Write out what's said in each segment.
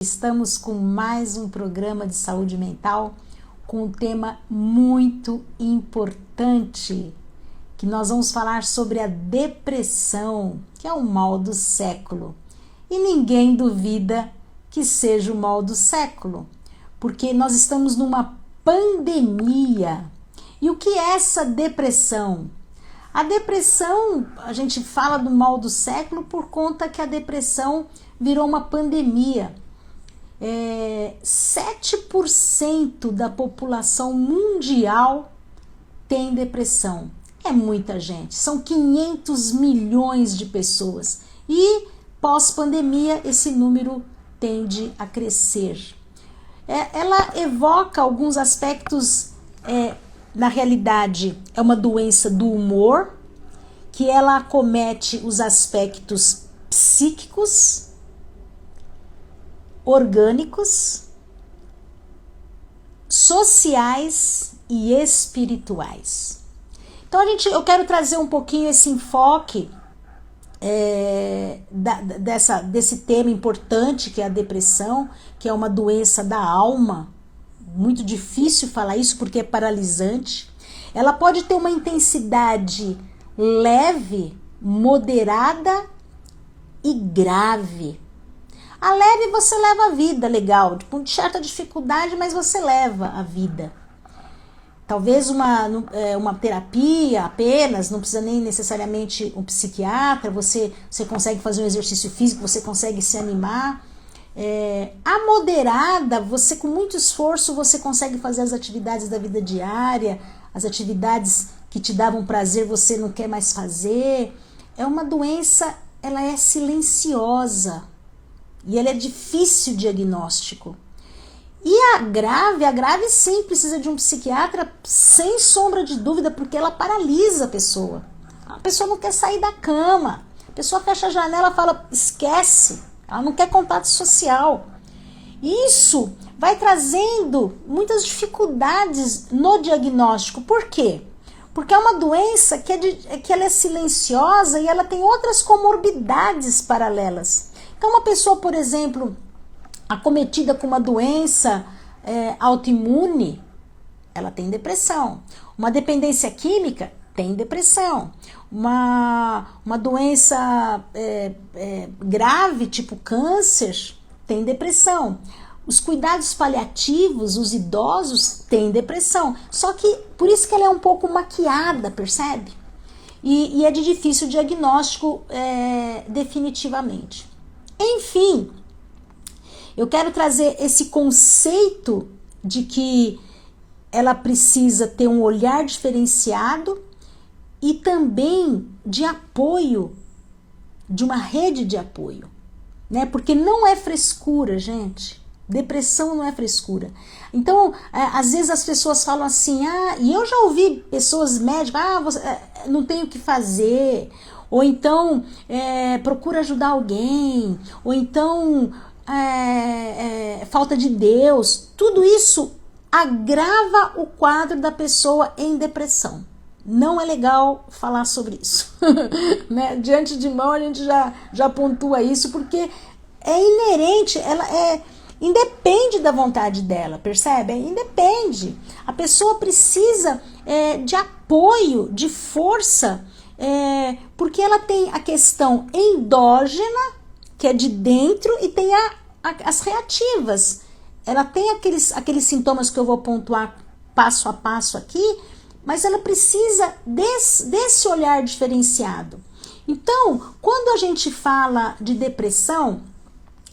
Estamos com mais um programa de saúde mental com um tema muito importante, que nós vamos falar sobre a depressão, que é o mal do século. E ninguém duvida que seja o mal do século, porque nós estamos numa pandemia. E o que é essa depressão? A depressão, a gente fala do mal do século por conta que a depressão virou uma pandemia. 7% da população mundial tem depressão. É muita gente, são 500 milhões de pessoas. E pós-pandemia esse número tende a crescer. Ela evoca alguns aspectos, na realidade é uma doença do humor, que ela acomete os aspectos psíquicos, orgânicos, sociais e espirituais. Então eu quero trazer um pouquinho esse enfoque desse tema importante que é a depressão, que é uma doença da alma. Muito difícil falar isso porque é paralisante. Ela pode ter uma intensidade leve, moderada e grave. A leve você leva a vida, legal, com certa dificuldade, mas você leva a vida. Talvez uma terapia apenas, não precisa nem necessariamente um psiquiatra, você consegue fazer um exercício físico, você consegue se animar. A moderada, você com muito esforço, você consegue fazer as atividades da vida diária, as atividades que te davam prazer, você não quer mais fazer. É uma doença, ela é silenciosa. E ela é difícil diagnóstico. E a grave sim precisa de um psiquiatra sem sombra de dúvida, porque ela paralisa a pessoa. A pessoa não quer sair da cama. A pessoa fecha a janela e fala, esquece. Ela não quer contato social. Isso vai trazendo muitas dificuldades no diagnóstico. Por quê? Porque é uma doença que ela é silenciosa e ela tem outras comorbidades paralelas. Então, uma pessoa, por exemplo, acometida com uma doença autoimune, ela tem depressão. Uma dependência química tem depressão. Uma doença grave, tipo câncer, tem depressão. Os cuidados paliativos, os idosos, têm depressão. Só que, por isso que ela é um pouco maquiada, percebe? E é de difícil diagnóstico definitivamente. Enfim, eu quero trazer esse conceito de que ela precisa ter um olhar diferenciado e também de apoio, de uma rede de apoio, né? Porque não é frescura, gente. Depressão não é frescura. Então, às vezes as pessoas falam assim, e eu já ouvi pessoas médicas, você, não tem o que fazer, ou então procura ajudar alguém, ou então falta de Deus. Tudo isso agrava o quadro da pessoa em depressão. Não é legal falar sobre isso. Né? Diante de mão a gente já pontua isso, porque é inerente, independe da vontade dela, percebe? Independe. A pessoa precisa de apoio, de força, porque ela tem a questão endógena, que é de dentro, e tem as reativas. Ela tem aqueles sintomas que eu vou pontuar passo a passo aqui, mas ela precisa desse olhar diferenciado. Então, quando a gente fala de depressão,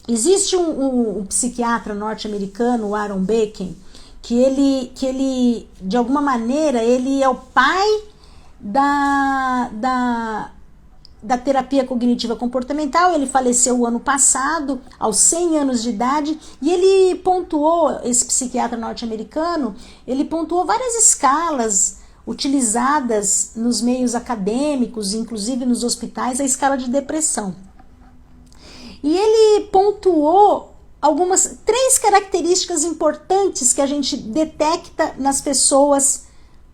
existe um psiquiatra norte-americano, o Aaron Becken, que ele, de alguma maneira, ele é o pai da terapia cognitiva comportamental. Ele faleceu o ano passado, aos 100 anos de idade, e ele pontuou, esse psiquiatra norte-americano, ele pontuou várias escalas utilizadas nos meios acadêmicos, inclusive nos hospitais, a escala de depressão. E ele pontuou três características importantes que a gente detecta nas pessoas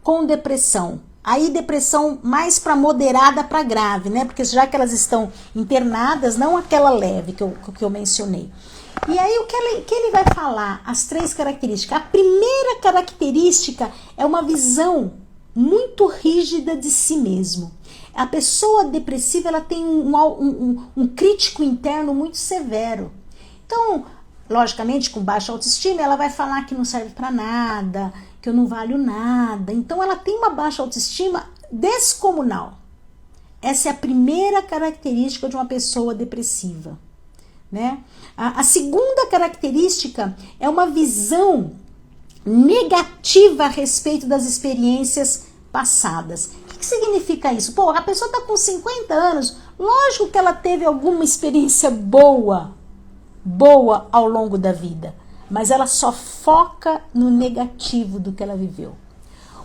com depressão. Aí depressão mais para moderada para grave, né? Porque já que elas estão internadas, não aquela leve que eu mencionei. E aí o que ele vai falar? As 3 características. A primeira característica é uma visão muito rígida de si mesmo. A pessoa depressiva, ela tem um crítico interno muito severo. Então, logicamente, com baixa autoestima, ela vai falar que não serve para nada, que eu não valho nada. Então, ela tem uma baixa autoestima descomunal. Essa é a primeira característica de uma pessoa depressiva, né? A segunda característica é uma visão negativa a respeito das experiências passadas. O que significa isso? Pô, a pessoa está com 50 anos, lógico que ela teve alguma experiência boa ao longo da vida, mas ela só foca no negativo do que ela viveu.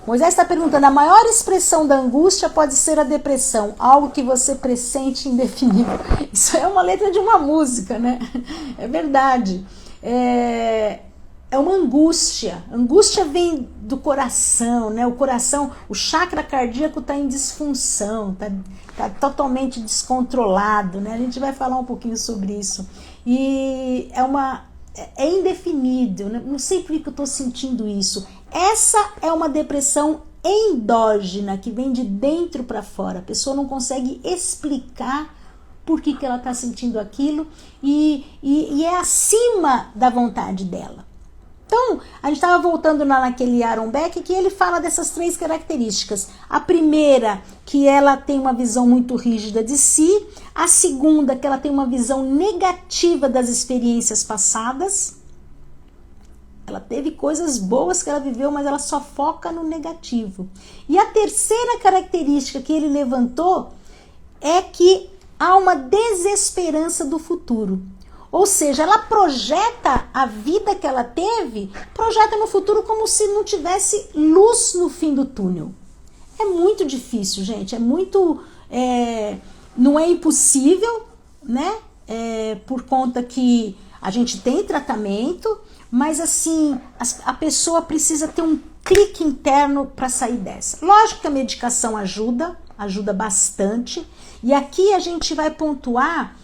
Moisés está perguntando, a maior expressão da angústia pode ser a depressão, algo que você pressente indefinível. Isso é uma letra de uma música, né? É verdade. É uma angústia. Angústia vem do coração, né? O coração, o chakra cardíaco está em disfunção, tá totalmente descontrolado, né? A gente vai falar um pouquinho sobre isso. E é indefinido, né? Não sei por que eu estou sentindo isso. Essa é uma depressão endógena, que vem de dentro para fora. A pessoa não consegue explicar por que ela está sentindo aquilo e é acima da vontade dela. Então, a gente estava voltando lá naquele Aaron Beck, que ele fala dessas 3 características. A primeira, que ela tem uma visão muito rígida de si. A segunda, que ela tem uma visão negativa das experiências passadas. Ela teve coisas boas que ela viveu, mas ela só foca no negativo. E a terceira característica que ele levantou é que há uma desesperança do futuro. Ou seja, ela projeta a vida que ela teve, projeta no futuro como se não tivesse luz no fim do túnel. É muito difícil, gente. Não é impossível, né? Por conta que a gente tem tratamento, mas assim, a pessoa precisa ter um clique interno para sair dessa. Lógico que a medicação ajuda bastante. E aqui a gente vai pontuar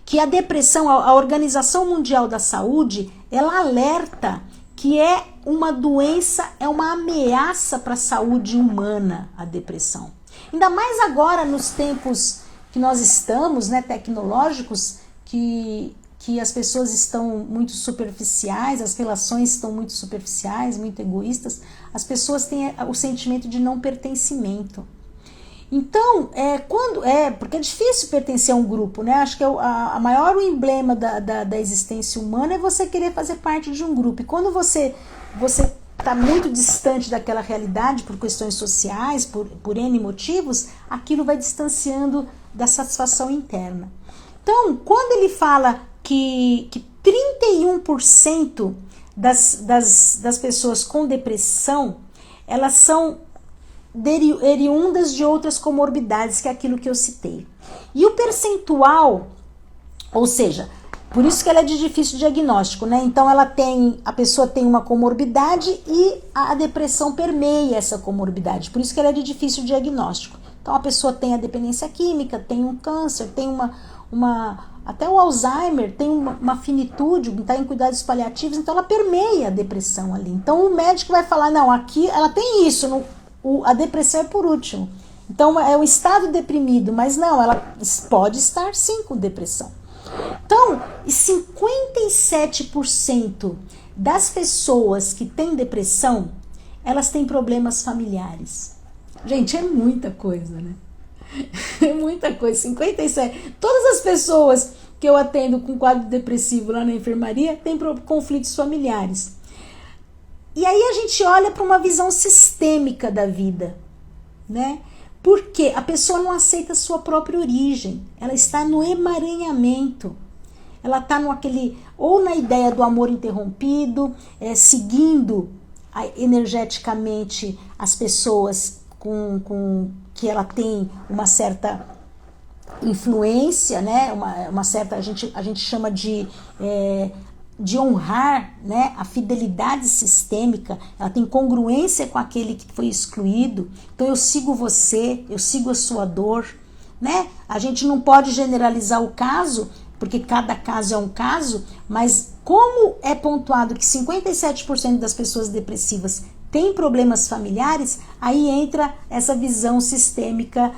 que a depressão, a Organização Mundial da Saúde, ela alerta que é uma doença, é uma ameaça para a saúde humana, a depressão. Ainda mais agora, nos tempos que nós estamos, né, tecnológicos, que as pessoas estão muito superficiais, as relações estão muito superficiais, muito egoístas, as pessoas têm o sentimento de não pertencimento. Então, porque é difícil pertencer a um grupo, né? Acho que a maior emblema da existência humana é você querer fazer parte de um grupo. E quando você está muito distante daquela realidade por questões sociais, por N motivos, aquilo vai distanciando da satisfação interna. Então, quando ele fala que 31% das pessoas com depressão, elas são oriundas de outras comorbidades, que é aquilo que eu citei. E o percentual, ou seja, por isso que ela é de difícil diagnóstico, né? Então a pessoa tem uma comorbidade e a depressão permeia essa comorbidade, por isso que ela é de difícil diagnóstico. Então a pessoa tem a dependência química, tem um câncer, tem até o Alzheimer, tem uma finitude, está em cuidados paliativos, então ela permeia a depressão ali. Então o médico vai falar, não, aqui ela tem isso, a depressão é por último. Então é o estado deprimido, mas não, ela pode estar sim com depressão. Então, 57% das pessoas que têm depressão, elas têm problemas familiares. Gente, é muita coisa, né? É muita coisa, 57%. Todas as pessoas que eu atendo com quadro depressivo lá na enfermaria têm conflitos familiares. E aí a gente olha para uma visão sistêmica da vida, né? Porque a pessoa não aceita a sua própria origem, ela está no emaranhamento, ela está ou na ideia do amor interrompido, seguindo energeticamente as pessoas com que ela tem uma certa influência, né? Uma certa, a gente chama de honrar, né, a fidelidade sistêmica, ela tem congruência com aquele que foi excluído. Então eu sigo você, eu sigo a sua dor, né? A gente não pode generalizar o caso porque cada caso é um caso, mas como é pontuado que 57% das pessoas depressivas têm problemas familiares, aí entra essa visão sistêmica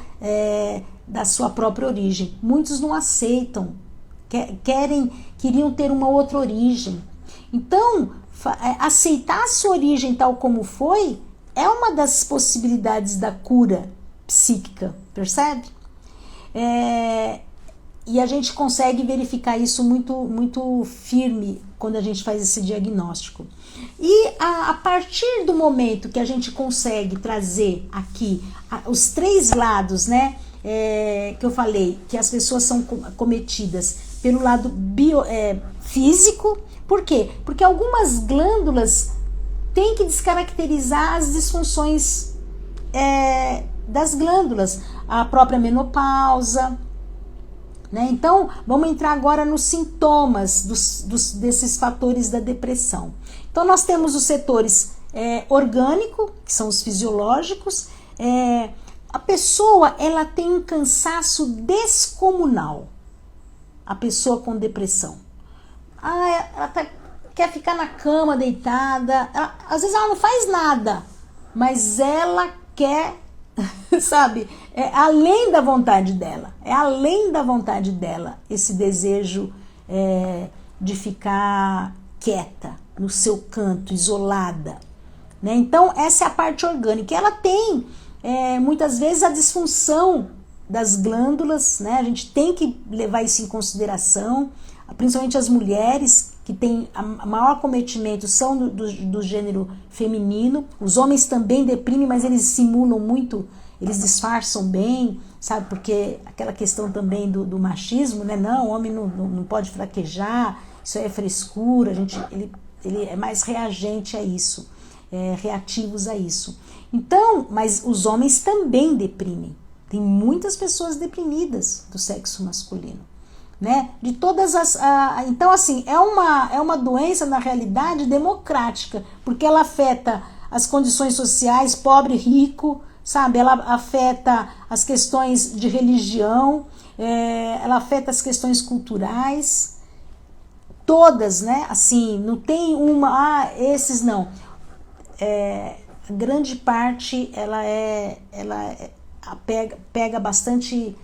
da sua própria origem. Muitos não aceitam, queriam ter uma outra origem. Então, aceitar a sua origem tal como foi é uma das possibilidades da cura psíquica, percebe? E a gente consegue verificar isso muito firme quando a gente faz esse diagnóstico. E a partir do momento que a gente consegue trazer aqui os três lados, né, que eu falei, que as pessoas são cometidas pelo lado físico. Por quê? Porque algumas glândulas têm que descaracterizar as disfunções das glândulas, a própria menopausa, né? Então, vamos entrar agora nos sintomas desses fatores da depressão. Então, nós temos os setores orgânico, que são os fisiológicos. A pessoa, ela tem um cansaço descomunal. A pessoa com depressão. Ela quer ficar na cama deitada. Às vezes ela não faz nada, mas ela quer, sabe? É além da vontade dela. É além da vontade dela esse desejo de ficar quieta, no seu canto, isolada. Né? Então, essa é a parte orgânica. Ela tem, muitas vezes, a disfunção das glândulas, né? A gente tem que levar isso em consideração, principalmente as mulheres que têm a maior cometimento são do gênero feminino. Os homens também deprimem, mas eles simulam muito, eles disfarçam bem, sabe? Porque aquela questão também do machismo, né? Não, o homem não pode fraquejar, isso aí é frescura, ele é mais reagente a isso, reativos a isso. Então, mas os homens também deprimem. Tem muitas pessoas deprimidas do sexo masculino, né? De todas então, assim, é uma doença, na realidade, democrática, porque ela afeta as condições sociais, pobre, rico, sabe? Ela afeta as questões de religião, ela afeta as questões culturais, todas, né? Assim, não tem esses não. A grande parte, ela pega bastante,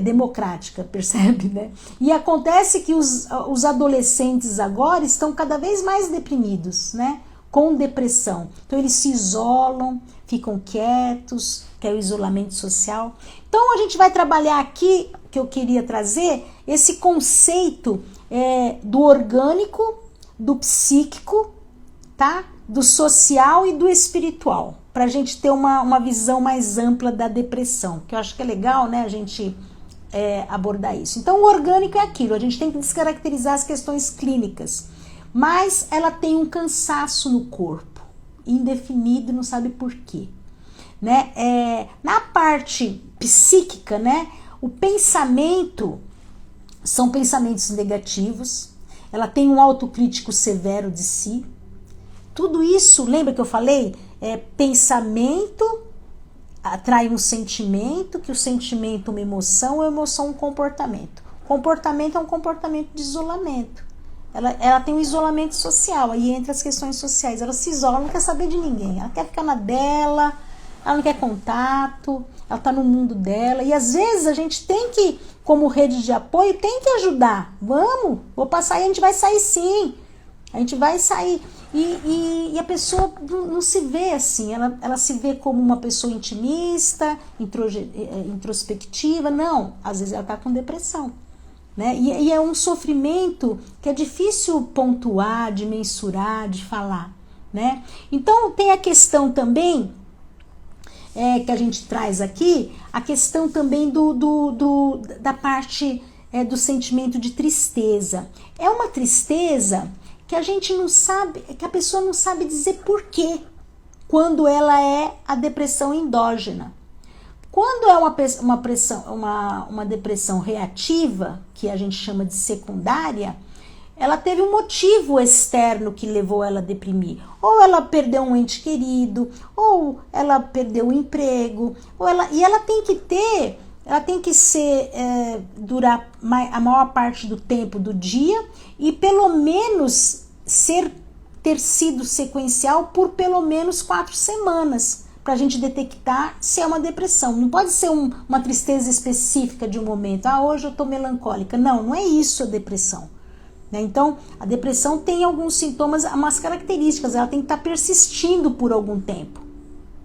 democrática, percebe, né? E acontece que os adolescentes agora estão cada vez mais deprimidos, né? Com depressão. Então eles se isolam, ficam quietos, que é o isolamento social. Então a gente vai trabalhar aqui, que eu queria trazer, esse conceito do orgânico, do psíquico, tá? Do social e do espiritual, para a gente ter uma visão mais ampla da depressão, que eu acho que é legal, né, a gente abordar isso. Então, o orgânico é aquilo, a gente tem que descaracterizar as questões clínicas, mas ela tem um cansaço no corpo, indefinido, não sabe por quê. Né? Na parte psíquica, né, o pensamento são pensamentos negativos, ela tem um autocrítico severo de si. Tudo isso, lembra que eu falei? Pensamento atrai um sentimento, que o sentimento é uma emoção, a emoção é um comportamento. Comportamento é um comportamento de isolamento. Ela tem um isolamento social, aí entra as questões sociais. Ela se isola, ela não quer saber de ninguém. Ela quer ficar na dela, ela não quer contato, ela está no mundo dela. E às vezes a gente tem que, como rede de apoio, tem que ajudar. Vamos, vou passar e a gente vai sair sim. A gente vai sair. E a pessoa não se vê assim, ela se vê como uma pessoa intimista, introspectiva. Não, às vezes ela está com depressão. Né? E é um sofrimento que é difícil pontuar, de mensurar, de falar. Né? Então tem a questão também, que a gente traz aqui, a questão também da parte do sentimento de tristeza. É uma tristeza que a gente não sabe, que a pessoa não sabe dizer por quê, quando ela é a depressão endógena. Quando é uma depressão reativa, que a gente chama de secundária, ela teve um motivo externo que levou ela a deprimir. Ou ela perdeu um ente querido, ou ela perdeu o emprego, e ela tem que ter ela tem que ser, durar a maior parte do tempo do dia e pelo menos ter sido sequencial por pelo menos 4 semanas, para a gente detectar se é uma depressão. Não pode ser uma tristeza específica de um momento. Hoje eu estou melancólica. Não, não é isso a depressão. Né? Então, a depressão tem alguns sintomas, umas características, ela tem que estar persistindo por algum tempo,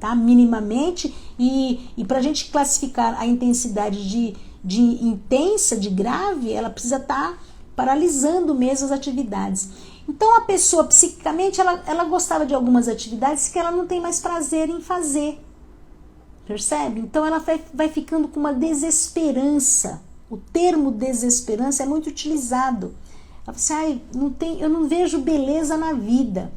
tá? Minimamente, e para a gente classificar a intensidade de intensa, de grave, ela precisa estar paralisando mesmo as atividades. Então, a pessoa, psiquicamente, ela gostava de algumas atividades que ela não tem mais prazer em fazer, percebe? Então, ela vai ficando com uma desesperança. O termo desesperança é muito utilizado. Ela fala assim, eu não vejo beleza na vida.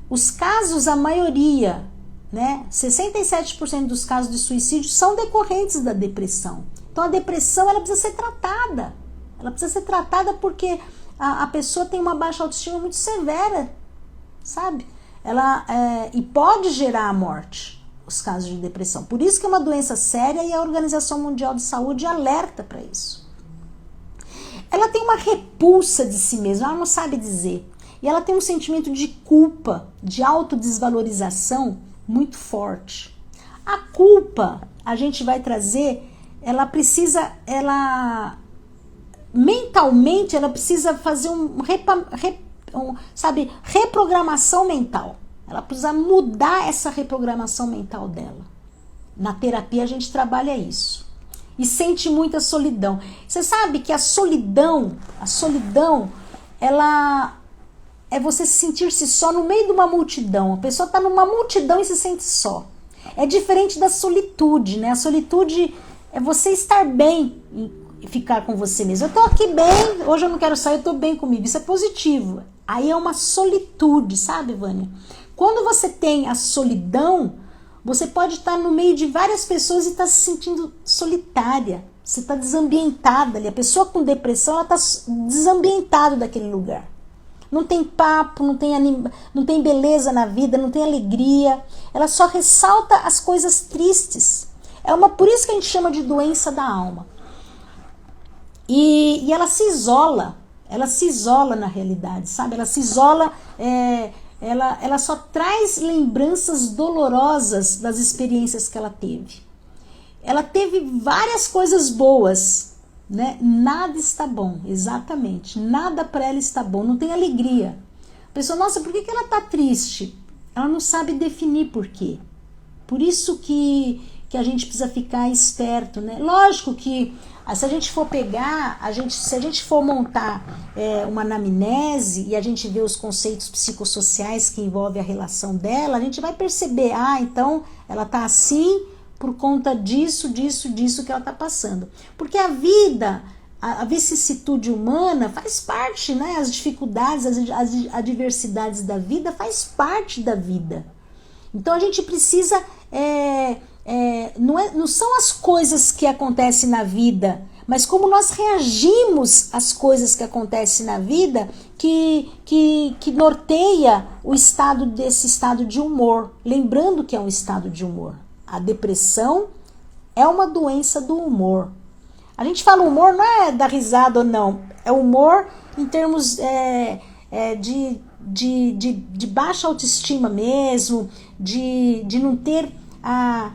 Os casos, a maioria, né, 67% dos casos de suicídio são decorrentes da depressão. Então, a depressão, ela precisa ser tratada. Ela precisa ser tratada porque a pessoa tem uma baixa autoestima muito severa, sabe? E pode gerar a morte, os casos de depressão. Por isso que é uma doença séria e a Organização Mundial de Saúde alerta para isso. Ela tem uma repulsa de si mesma, ela não sabe dizer. E ela tem um sentimento de culpa, de autodesvalorização muito forte. A culpa, a gente vai trazer, mentalmente, ela precisa fazer reprogramação mental. Ela precisa mudar essa reprogramação mental dela. Na terapia a gente trabalha isso. E sente muita solidão. Você sabe que a solidão, ela é você sentir-se só no meio de uma multidão. A pessoa está numa multidão e se sente só. É diferente da solitude, né? A solitude é você estar bem e ficar com você mesmo. Eu estou aqui bem, hoje eu não quero sair, eu estou bem comigo. Isso é positivo. Aí é uma solitude, sabe, Vânia? Quando você tem a solidão, você pode estar no meio de várias pessoas e estar se sentindo solitária. Você está desambientada ali. A pessoa com depressão, ela está desambientada daquele lugar. Não tem papo, não tem beleza na vida, não tem alegria. Ela só ressalta as coisas tristes. Por isso que a gente chama de doença da alma. E ela se isola. Ela se isola na realidade, sabe? Ela se isola... Ela só traz lembranças dolorosas das experiências que ela teve. Ela teve várias coisas boas, né? Nada está bom, exatamente. Nada para ela está bom, não tem alegria. A pessoa, nossa, por que ela está triste? Ela não sabe definir por quê. Por isso que a gente precisa ficar esperto, né? Lógico que se a gente for pegar, se a gente for montar uma anamnese e a gente ver os conceitos psicossociais que envolvem a relação dela, a gente vai perceber, então ela tá assim por conta disso que ela tá passando. Porque a vida, a vicissitude humana faz parte, né? As dificuldades, as adversidades da vida faz parte da vida. Então a gente precisa... não são as coisas que acontecem na vida, mas como nós reagimos às coisas que acontecem na vida que norteia desse estado de humor. Lembrando que é um estado de humor. A depressão é uma doença do humor. A gente fala humor não é dar risada ou não, é humor em termos de baixa autoestima mesmo, de não ter a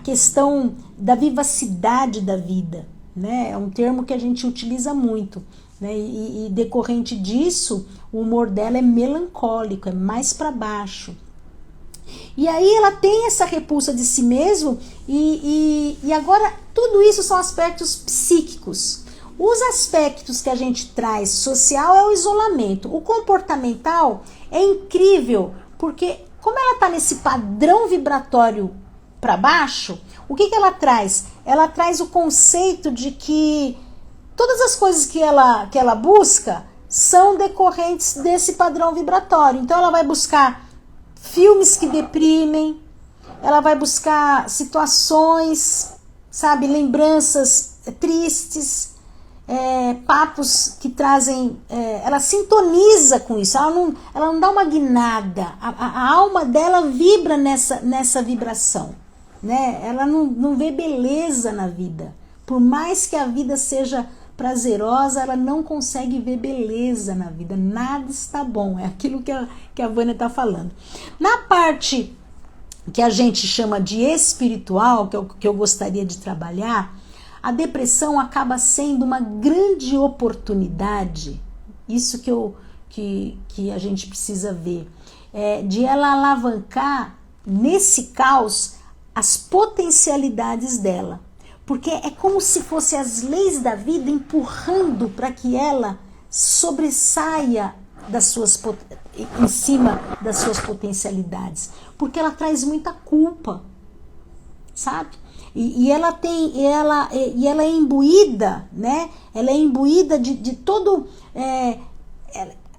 questão da vivacidade da vida, né? É um termo que a gente utiliza muito, né? E decorrente disso, o humor dela é melancólico, é mais para baixo. E aí ela tem essa repulsa de si mesmo e agora tudo isso são aspectos psíquicos. Os aspectos que a gente traz social é o isolamento. O comportamental é incrível, porque como ela está nesse padrão vibratório para baixo, o que ela traz? Ela traz o conceito de que todas as coisas que ela busca são decorrentes desse padrão vibratório. Então ela vai buscar filmes que deprimem, ela vai buscar situações, sabe, lembranças tristes, papos que trazem, ela sintoniza com isso, ela não dá uma guinada, a alma dela vibra nessa vibração, né? Ela não vê beleza na vida, Por mais que a vida seja prazerosa, ela não consegue ver beleza na vida. Nada está bom. É aquilo que a Vânia está falando. Na parte que a gente chama de espiritual, que eu gostaria de trabalhar, a depressão acaba sendo uma grande oportunidade, isso que a gente precisa ver, de ela alavancar nesse caos as potencialidades dela. Porque é como se fossem as leis da vida empurrando para que ela sobressaia em cima das suas potencialidades. Porque ela traz muita culpa, sabe? E ela é imbuída, né? Ela é imbuída de todo...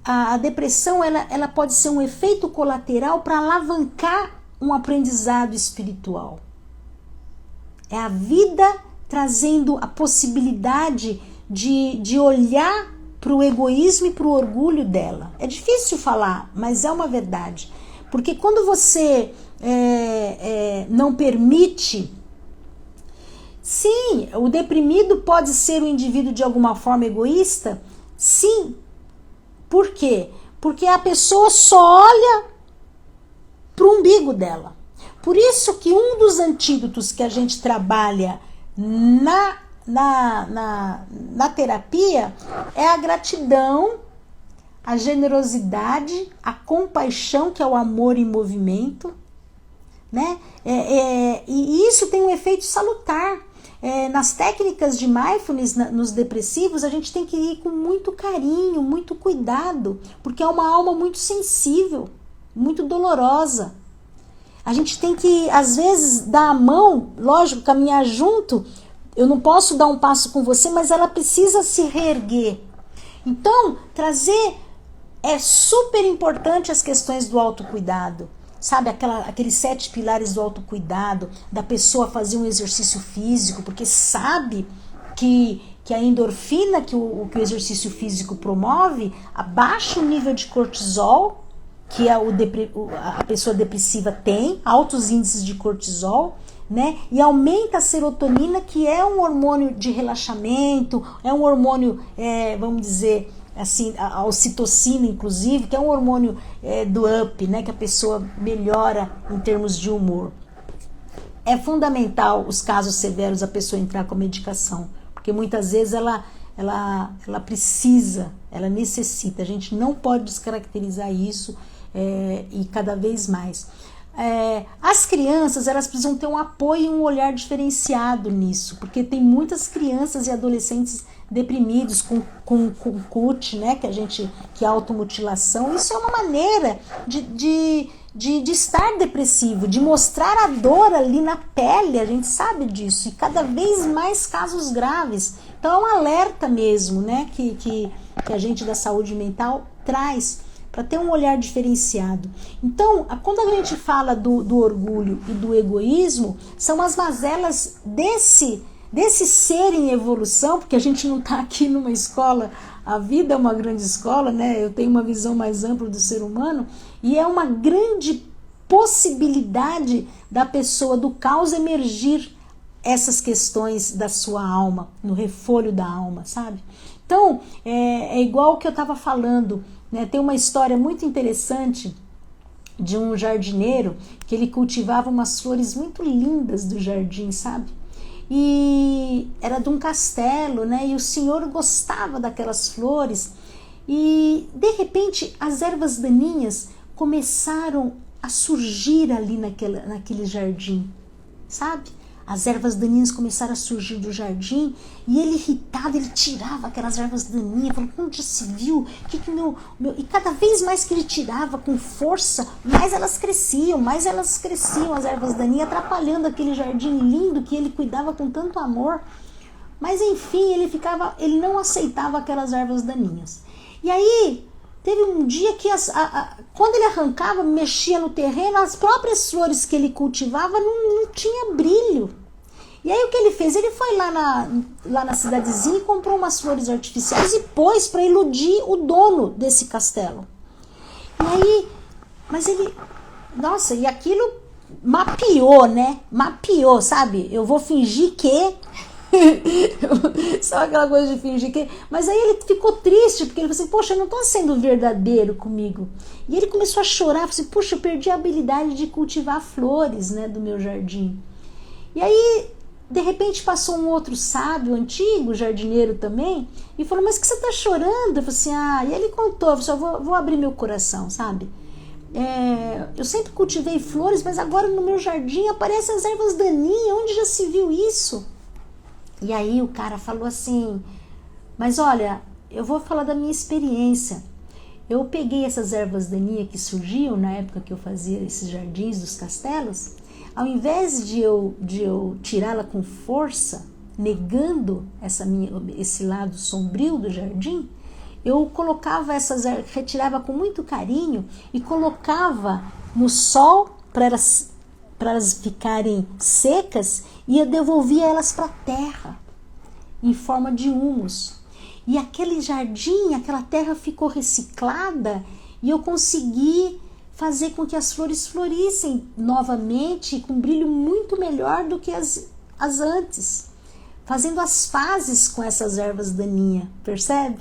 a depressão ela pode ser um efeito colateral para alavancar um aprendizado espiritual. É a vida trazendo a possibilidade de olhar para o egoísmo e para o orgulho dela. É difícil falar, mas é uma verdade. Porque quando você não permite... Sim, o deprimido pode ser um indivíduo de alguma forma egoísta? Sim. Por quê? Porque a pessoa só olha para o umbigo dela. Por isso que um dos antídotos que a gente trabalha na terapia é a gratidão, a generosidade, a compaixão, que é o amor em movimento, né? E isso tem um efeito salutar. Nas técnicas de mindfulness, nos depressivos, a gente tem que ir com muito carinho, muito cuidado, porque é uma alma muito sensível, muito dolorosa. A gente tem que, às vezes, dar a mão, lógico, caminhar junto. Eu não posso dar um passo com você, mas ela precisa se reerguer. Então, é super importante as questões do autocuidado. Sabe, aqueles 7 pilares do autocuidado, da pessoa fazer um exercício físico, porque sabe que a endorfina que o exercício físico promove abaixa o nível de cortisol, que a pessoa depressiva tem, altos índices de cortisol, né? E aumenta a serotonina, que é um hormônio de relaxamento, é um hormônio, vamos dizer assim, a ocitocina, inclusive, que é um hormônio do up, né? Que a pessoa melhora em termos de humor. É fundamental, os casos severos, a pessoa entrar com a medicação, porque muitas vezes ela precisa, ela necessita. A gente não pode descaracterizar isso, e cada vez mais. As crianças, elas precisam ter um apoio e um olhar diferenciado nisso, porque tem muitas crianças e adolescentes deprimidos com CUT, né, que é automutilação. Isso é uma maneira de estar depressivo, de mostrar a dor ali na pele, a gente sabe disso, e cada vez mais casos graves. Então é um alerta mesmo, né, que a gente da saúde mental traz, para ter um olhar diferenciado. Então, quando a gente fala do orgulho e do egoísmo, são as mazelas desse ser em evolução, porque a gente não está aqui numa escola, a vida é uma grande escola, né? Eu tenho uma visão mais ampla do ser humano, e é uma grande possibilidade da pessoa do caos emergir essas questões da sua alma, no refolho da alma, sabe? Então, é igual o que eu estava falando, né? Tem uma história muito interessante de um jardineiro que ele cultivava umas flores muito lindas do jardim, sabe? E era de um castelo, né? E o senhor gostava daquelas flores, e de repente as ervas daninhas começaram a surgir ali naquele jardim, sabe? As ervas daninhas começaram a surgir do jardim, e ele, irritado, ele tirava aquelas ervas daninhas, falando: onde já se viu? E cada vez mais que ele tirava com força, mais elas cresciam, as ervas daninhas, atrapalhando aquele jardim lindo que ele cuidava com tanto amor. Mas enfim, ele não aceitava aquelas ervas daninhas. E aí, teve um dia que quando ele arrancava, mexia no terreno, as próprias flores que ele cultivava não tinha brilho. E aí o que ele fez? Ele foi lá na cidadezinha e comprou umas flores artificiais e pôs para iludir o dono desse castelo. E aí, mas ele... Nossa, e aquilo mapeou, né? Mapeou, sabe? Eu vou fingir que... Só aquela coisa de fingir que... Mas aí ele ficou triste, porque ele falou assim, poxa, eu não estou sendo verdadeiro comigo. E ele começou a chorar, falou assim, poxa, eu perdi a habilidade de cultivar flores, né, do meu jardim. E aí, de repente, passou um outro sábio, antigo, jardineiro também, e falou, mas que você está chorando? Eu falei assim, e ele contou, eu falei, vou abrir meu coração, sabe? Eu sempre cultivei flores, mas agora no meu jardim aparecem as ervas daninhas, onde já se viu isso? E aí o cara falou assim, mas olha, eu vou falar da minha experiência. Eu peguei essas ervas daninhas que surgiam na época que eu fazia esses jardins dos castelos, ao invés de eu tirá-la com força, negando esse lado sombrio do jardim, eu colocava retirava com muito carinho e colocava no sol para elas ficarem secas e eu devolvia elas para a terra em forma de humus. E aquele jardim, aquela terra ficou reciclada e eu consegui fazer com que as flores florissem novamente com um brilho muito melhor do que as antes, fazendo as pazes com essas ervas daninhas, percebe?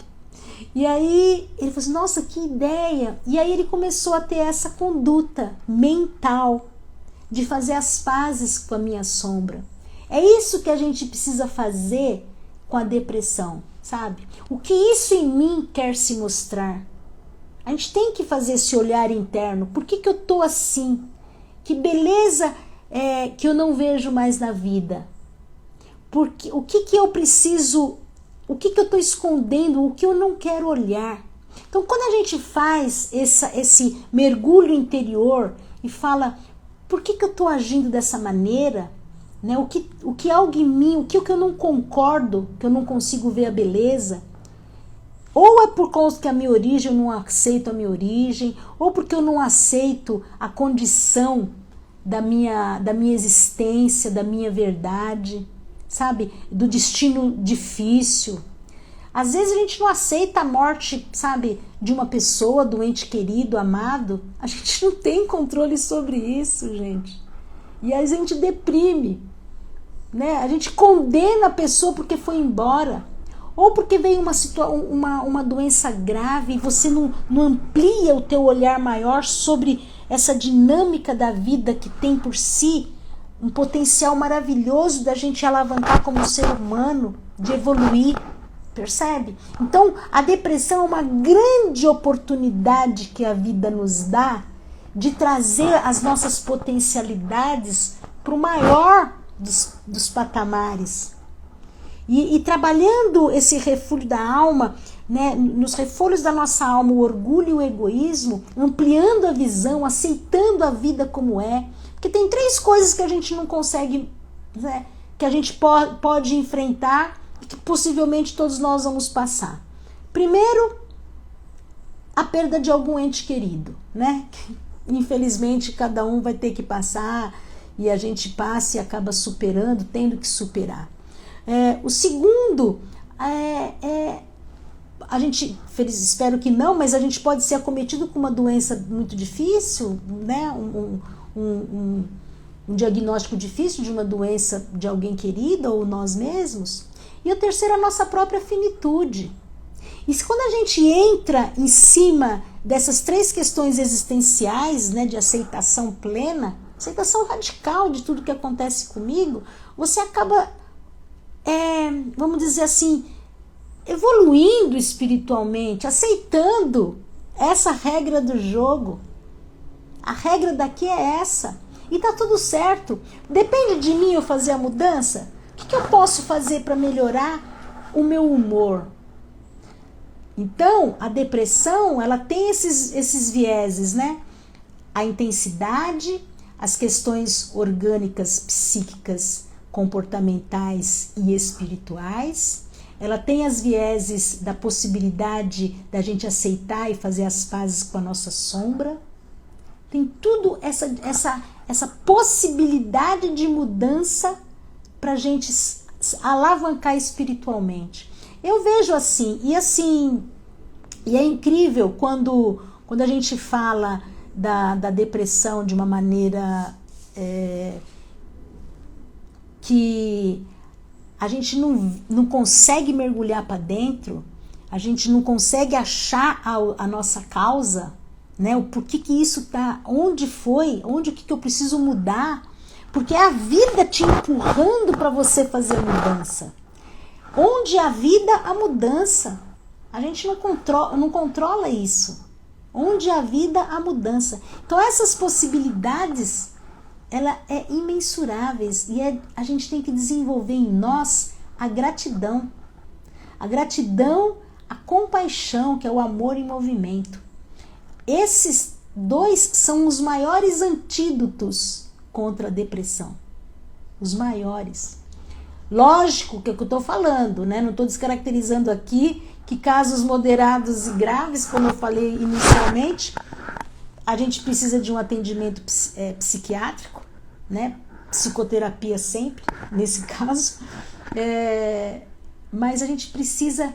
E aí ele falou assim, nossa, que ideia! E aí ele começou a ter essa conduta mental de fazer as pazes com a minha sombra. É isso que a gente precisa fazer com a depressão, sabe? O que isso em mim quer se mostrar? A gente tem que fazer esse olhar interno. Por que eu tô assim? Que beleza que eu não vejo mais na vida? Porque, o que eu preciso... O que eu estou escondendo? O que eu não quero olhar? Então, quando a gente faz esse mergulho interior e fala, por que eu estou agindo dessa maneira? Né? O que algo em mim, o que eu não concordo, que eu não consigo ver a beleza? Ou é por causa que a minha origem, eu não aceito a minha origem, ou porque eu não aceito a condição da minha existência, da minha verdade, sabe? Do destino difícil. Às vezes a gente não aceita a morte, sabe? De uma pessoa, do ente querido, amado. A gente não tem controle sobre isso, gente. E aí a gente deprime, né? A gente condena a pessoa porque foi embora. Ou porque veio uma doença grave e você não amplia o teu olhar maior sobre essa dinâmica da vida que tem por si um potencial maravilhoso da gente alavancar como ser humano, de evoluir, percebe? Então, a depressão é uma grande oportunidade que a vida nos dá de trazer as nossas potencialidades para o maior dos patamares. E trabalhando esse refúgio da alma, né, nos refúgios da nossa alma, o orgulho e o egoísmo, ampliando a visão, aceitando a vida como é. Porque tem 3 coisas que a gente não consegue, né, que a gente pode enfrentar e que possivelmente todos nós vamos passar. Primeiro, a perda de algum ente querido, né? Infelizmente, cada um vai ter que passar e a gente passa e acaba superando, tendo que superar. O segundo, a gente, espero que não, mas a gente pode ser acometido com uma doença muito difícil, né? Um diagnóstico difícil de uma doença de alguém querido ou nós mesmos. E o terceiro, a nossa própria finitude. E quando a gente entra em cima dessas 3 questões existenciais, né, de aceitação plena, aceitação radical de tudo que acontece comigo, você acaba, vamos dizer assim, evoluindo espiritualmente, aceitando essa regra do jogo. A regra daqui é essa. E tá tudo certo. Depende de mim eu fazer a mudança? O que eu posso fazer para melhorar o meu humor? Então, a depressão, ela tem esses vieses, né? A intensidade, as questões orgânicas, psíquicas, comportamentais e espirituais. Ela tem as vieses da possibilidade da gente aceitar e fazer as pazes com a nossa sombra. Tem tudo essa possibilidade de mudança para a gente alavancar espiritualmente. Eu vejo assim, e é incrível quando a gente fala da depressão de uma maneira que a gente não consegue mergulhar para dentro, a gente não consegue achar a nossa causa, né? O porquê que isso tá, onde foi, o que eu preciso mudar, porque é a vida te empurrando para você fazer a mudança. Onde a vida, a mudança. A gente não controla isso. Onde a vida, a mudança. Então essas possibilidades, ela é imensuráveis e a gente tem que desenvolver em nós a gratidão. A gratidão, a compaixão, que é o amor em movimento. Esses dois são os maiores antídotos contra a depressão. Os maiores. Lógico que é o que eu estou falando, né? Não estou descaracterizando aqui que casos moderados e graves, como eu falei inicialmente, a gente precisa de um atendimento psiquiátrico, né? Psicoterapia sempre, nesse caso. Mas a gente precisa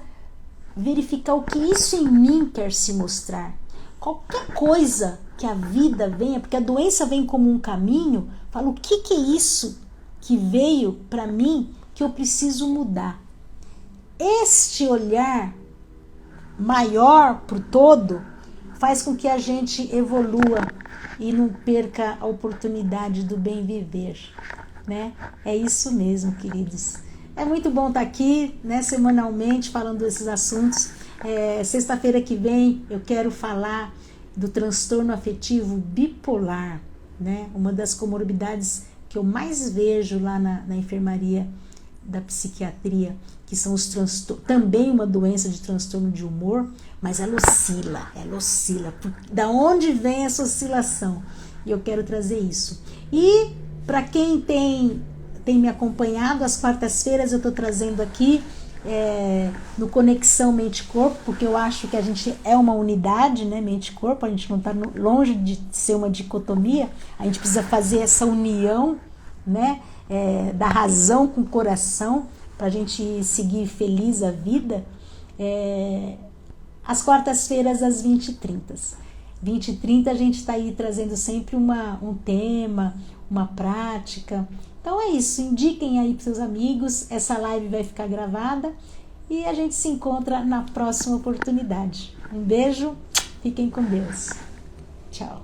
verificar o que isso em mim quer se mostrar. Qualquer coisa que a vida venha, porque a doença vem como um caminho, fala o que é isso que veio para mim que eu preciso mudar. Este olhar maior para o todo faz com que a gente evolua e não perca a oportunidade do bem viver, né? É isso mesmo, queridos. É muito bom estar aqui, né, semanalmente falando desses assuntos. Sexta-feira que vem eu quero falar do transtorno afetivo bipolar, né? Uma das comorbidades que eu mais vejo lá na enfermaria da psiquiatria, que são os transtornos, também uma doença de transtorno de humor, mas ela oscila. Da onde vem essa oscilação? E eu quero trazer isso. E para quem tem me acompanhado, às quartas-feiras eu estou trazendo aqui no Conexão Mente-Corpo, porque eu acho que a gente é uma unidade, né, mente-corpo, a gente não está longe de ser uma dicotomia, a gente precisa fazer essa união, né, da razão com o coração, para a gente seguir feliz a vida, às quartas-feiras às 20h30. 20h30 a gente está aí trazendo sempre um tema, uma prática. Então é isso, indiquem aí para seus amigos, essa live vai ficar gravada e a gente se encontra na próxima oportunidade. Um beijo, fiquem com Deus. Tchau.